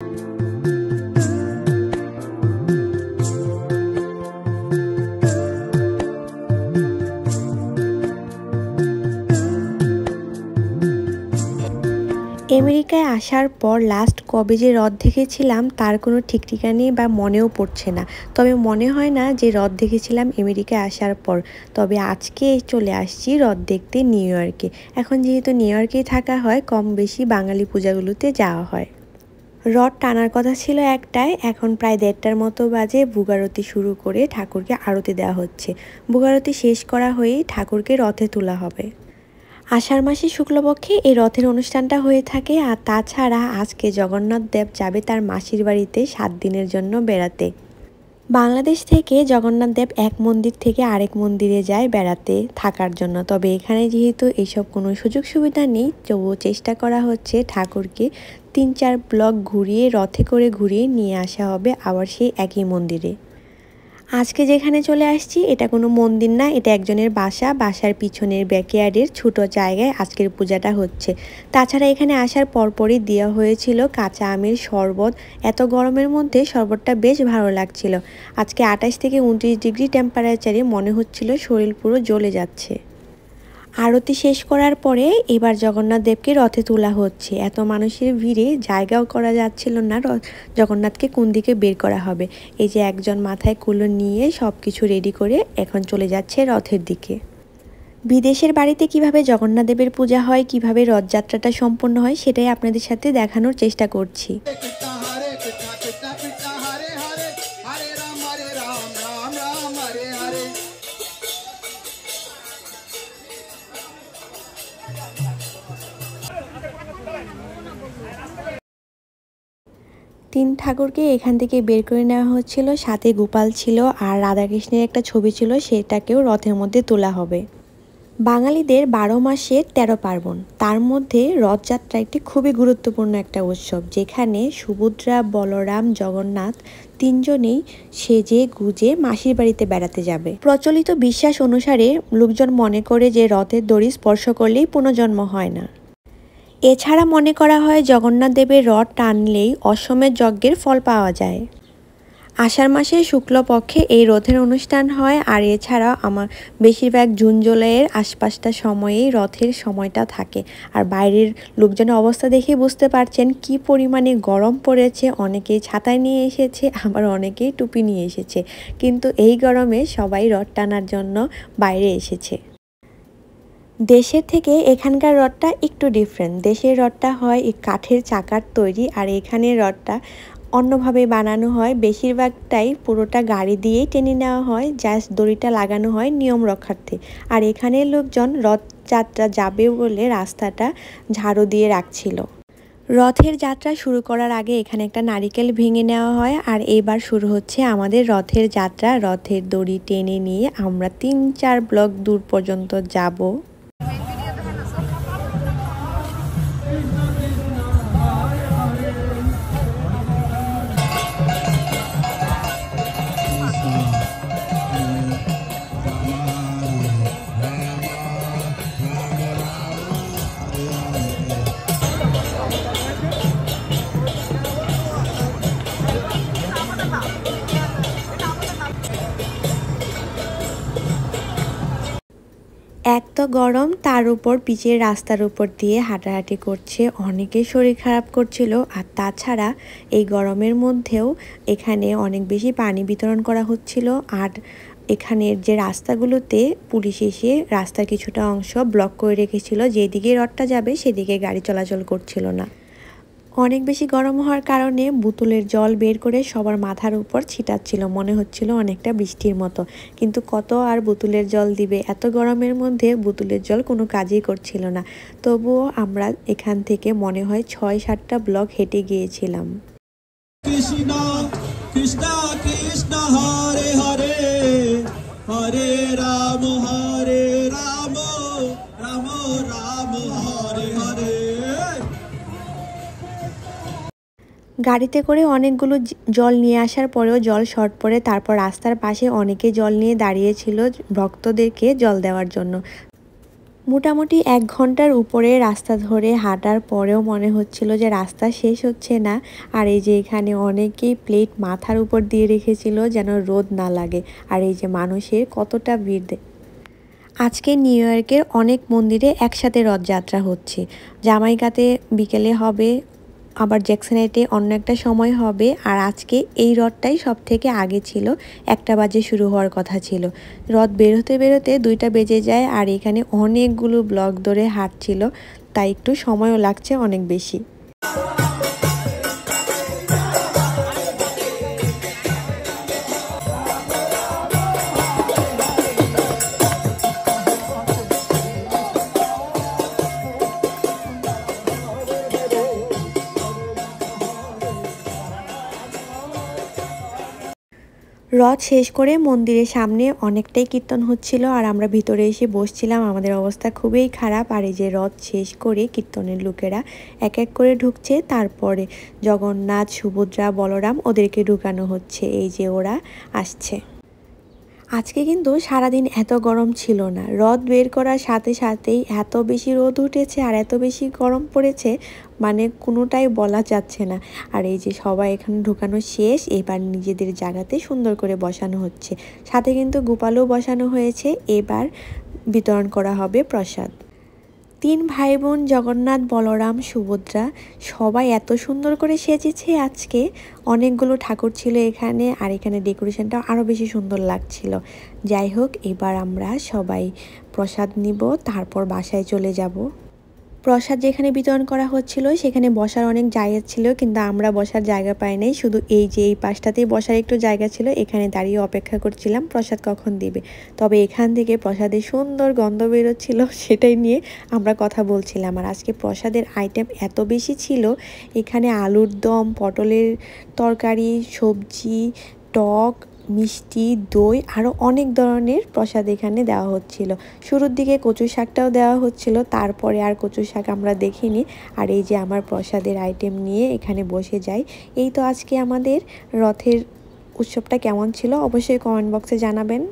আমেরিকায় আসার পর লাস্ট কবে যে হ্রদ দেখেছিলাম তার কোনো ঠিক ঠিকানা নেই বা মনেও পড়ছে না। তবে মনে হয় না যে হ্রদ দেখেছিলাম আমেরিকায় আসার পর। তবে আজকে চলে আসছি হ্রদ দেখতে নিউ ইয়র্কে। এখন যেহেতু নিউ ইয়র্কেই থাকা হয়, কম বেশি বাঙালি পূজাগুলোতে যাওয়া হয়। রথ টানার কথা ছিল একটায়, এখন প্রায় 1:30টার মতো বাজে। ভোগারতি শুরু করে ঠাকুরকে আরতি দেওয়া হচ্ছে। ভোগারতি শেষ করা হয়েই ঠাকুরকে রথে তোলা হবে। আষাঢ় মাসে শুক্লপক্ষে এই রথের অনুষ্ঠানটা হয়ে থাকে। আর তাছাড়া আজকে জগন্নাথ দেব যাবে তার মাসির বাড়িতে 7 দিনের জন্য বেড়াতে। বাংলাদেশ থেকে জগন্নাথ দেব এক মন্দির থেকে আরেক মন্দিরে যায় বেড়াতে থাকার জন্য। তবে এখানে যেহেতু এইসব কোনো সুযোগ সুবিধা নেই, তবুও চেষ্টা করা হচ্ছে ঠাকুরকে 3-4 ব্লক ঘুরিয়ে রথে করে ঘুরিয়ে নিয়ে আসা হবে আবার সেই একই মন্দিরে। আজকে যেখানে চলে আসছি এটা কোনো মন্দির না, এটা একজনের বাসার পিছনের ব্যাকইয়ার্ডের ছোট জায়গায় আজকের পূজাটা হচ্ছে। তাছাড়া এখানে আসার পরপরই দেওয়া হয়েছিল কাঁচা আমের শরবত। এত গরমের মধ্যে শরবতটা বেশ ভালো লাগছিল। আজকে 28 থেকে 29 ডিগ্রি টেম্পারেচারে মনে হচ্ছিল শরীর পুরো জ্বলে যাচ্ছে। আরতি শেষ করার পরে এবার জগন্নাথ দেবকে রথে তোলা হচ্ছে। এত মানুষের ভিড়ে জায়গাও করা যাচ্ছিল না জগন্নাথকে কোন দিকে বের করা হবে। এই যে একজন মাথায় কুলো নিয়ে সব কিছু রেডি করে এখন চলে যাচ্ছে রথের দিকে। বিদেশের বাড়িতে কিভাবে জগন্নাথ দেবের পূজা হয়, কিভাবে রথযাত্রাটা সম্পন্ন হয়, সেটাই আপনাদের সাথে দেখানোর চেষ্টা করছি। 3 ঠাকুরকে এখান থেকে বের করে নেওয়া হচ্ছিল। সাথে গোপাল ছিল আর রাধাকৃষ্ণের একটা ছবি ছিল, সেটাকেও রথের মধ্যে তোলা হবে। বাঙালিদের 12 মাসের 13 পার্বণ, তার মধ্যে রথযাত্রা একটি খুবই গুরুত্বপূর্ণ একটা উৎসব, যেখানে সুভদ্রা, বলরাম, জগন্নাথ তিনজনেই সেজে গুজে মাসির বাড়িতে বেড়াতে যাবে। প্রচলিত বিশ্বাস অনুসারে লোকজন মনে করে যে রথের দড়ি স্পর্শ করলেই পুনর্জন্ম হয় না। এছাড়া মনে করা হয় জগন্নাথ দেবের রথ টানলেই অশ্বমেধ যজ্ঞের ফল পাওয়া যায়। আষাঢ় মাসে শুক্লপক্ষে এই রথের অনুষ্ঠান হয়। আর এছাড়াও আমার বেশিরভাগ জুন জুলাইয়ের আশপাশটা সময়েই রথের সময়টা থাকে। আর বাইরের লোকজনের অবস্থা দেখে বুঝতে পারছেন কি পরিমাণে গরম পড়েছে। অনেকেই ছাতা নিয়ে এসেছে, আবার অনেকেই টুপি নিয়ে এসেছে, কিন্তু এই গরমে সবাই রথ টানার জন্য বাইরে এসেছে। দেশের থেকে এখানকার রথটা একটু ডিফারেন্ট। দেশের রথটা হয় এই কাঠের চাকার তৈরি, আর এখানের রথটা অন্যভাবে বানানো হয়। বেশিরভাগটাই পুরোটা গাড়ি দিয়েই টেনে নেওয়া হয়, জাস্ট দড়িটা লাগানো হয় নিয়ম রক্ষার্থে। আর এখানের লোকজন রথযাত্রা যাবে বলে রাস্তাটা ঝাড়ু দিয়ে রাখছিল। রথের যাত্রা শুরু করার আগে এখানে একটা নারিকেল ভেঙে নেওয়া হয়। আর এবার শুরু হচ্ছে আমাদের রথের যাত্রা। রথের দড়ি টেনে নিয়ে আমরা 3-4 ব্লক দূর পর্যন্ত যাব। এক তো গরম, তার উপর পিচের রাস্তার উপর দিয়ে হাঁটাহাঁটি করছে, অনেকের শরীর খারাপ করছিল। আর তাছাড়া এই গরমের মধ্যেও এখানে অনেক বেশি পানি বিতরণ করা হচ্ছিল। আর এখানের যে রাস্তাগুলোতে পুলিশ এসে রাস্তার কিছুটা অংশ ব্লক করে রেখেছিল, যেদিকে রথটা যাবে সেদিকে গাড়ি চলাচল করছিল না। অনেক বেশি গরম হওয়ার কারণে বোতলের জল বের করে সবার মাথার উপর ছিটাচ্ছিল, মনে হচ্ছিল অনেকটা বৃষ্টির মতো। কিন্তু কত আর বোতলের জল দিবে, এত গরমের মধ্যে বোতলের জল কোনো কাজই করছিল না। তবুও আমরা এখান থেকে মনে হয় 6-7টা ব্লক হেঁটে গিয়েছিলাম। কৃষ্ণ কৃষ্ণ কৃষ্ণ হরে হরে হরে রাম রাম রাম হরে হরে। গাড়িতে করে অনেকগুলো জল নিয়ে আসার পরেও জল শর্ট পড়ে। তারপর রাস্তার পাশে অনেকে জল নিয়ে দাঁড়িয়েছিল ভক্তদেরকে জল দেওয়ার জন্য। মোটামুটি ১ ঘন্টার উপরে রাস্তা ধরে হাঁটার পরেও মনে হচ্ছিল যে রাস্তা শেষ হচ্ছে না। আর এই যে এখানে অনেকেই প্লেট মাথার উপর দিয়ে রেখেছিল যেন রোদ না লাগে। আর এই যে মানুষের কতটা ভিড়। আজকে নিউ ইয়র্কের অনেক মন্দিরে একসাথে রথযাত্রা হচ্ছে। জামাইকাতে বিকেলে হবে, আবার জ্যাকসনেটে অন্য একটা সময় হবে। আর আজকে এই রথটাই সব থেকে আগে ছিল, 1টা বাজে শুরু হওয়ার কথা ছিল। রথ বেরোতে বেরোতে 2টা বেজে যায়। আর এখানে অনেকগুলো ব্লক ধরে হাঁটছিল, তাই একটু সময়ও লাগছে অনেক বেশি। রথ শেষ করে মন্দিরের সামনে অনেকটাই কীর্তন হচ্ছিল, আর আমরা ভিতরে এসে বসছিলাম। আমাদের অবস্থা খুবই খারাপ। আর এই যে রথ শেষ করে কীর্তনের লোকেরা এক এক করে ঢুকছে, তারপরে জগন্নাথ, সুভদ্রা, বলরাম ওদেরকে ঢুকানো হচ্ছে। এই যে ওরা আসছে। আজকে কিন্তু সারাদিন এত গরম ছিল না। রথ বের করার সাথে সাথেই এত বেশি রোদ উঠেছে আর এত বেশি গরম পড়েছে, মানে কোনোটাই বলা যাচ্ছে না। আর এই যে সবাই এখানে ঢুকানো শেষ, এবার নিজেদের জায়গাতে সুন্দর করে বসানো হচ্ছে। সাথে কিন্তু গোপালও বসানো হয়েছে। এবার বিতরণ করা হবে প্রসাদ। 3 ভাই বোন জগন্নাথ, বলরাম, সুভদ্রা সবাই এত সুন্দর করে সেজেছে আজকে। অনেকগুলো ঠাকুর ছিল এখানে, আর এখানে ডেকোরেশনটা আরও বেশি সুন্দর লাগছিল। যাই হোক, এবার আমরা সবাই প্রসাদ নিব, তারপর বাসায় চলে যাব। প্রসাদ যেখানে বিতরণ করা হচ্ছিল সেখানে বসার অনেক জায়গা ছিল, কিন্তু আমরা বসার জায়গা পাই নাই। শুধু এই যে এই পাশটাতেই বসার একটু জায়গা ছিল, এখানে দাঁড়িয়ে অপেক্ষা করছিলাম প্রসাদ কখন দিবে। তবে এখান থেকে প্রসাদের সুন্দর গন্ধ বেরোচ্ছিল, সেটাই নিয়ে আমরা কথা বলছিলাম। আর আজকে প্রসাদের আইটেম এত বেশি ছিল, এখানে আলুর দম, পটলের তরকারি, সবজি, টক, মিষ্টি, দই, আরও অনেক ধরনের প্রসাদ এখানে দেওয়া হচ্ছিল। শুরুর দিকে কচু শাকটাও দেওয়া হচ্ছিল, তারপরে আর কচু শাক আমরা দেখিনি। আর এই যে আমার প্রসাদের আইটেম নিয়ে এখানে বসে যাই। এই তো আজকে আমাদের রথের উৎসবটা কেমন ছিল অবশ্যই কমেন্ট বক্সে জানাবেন।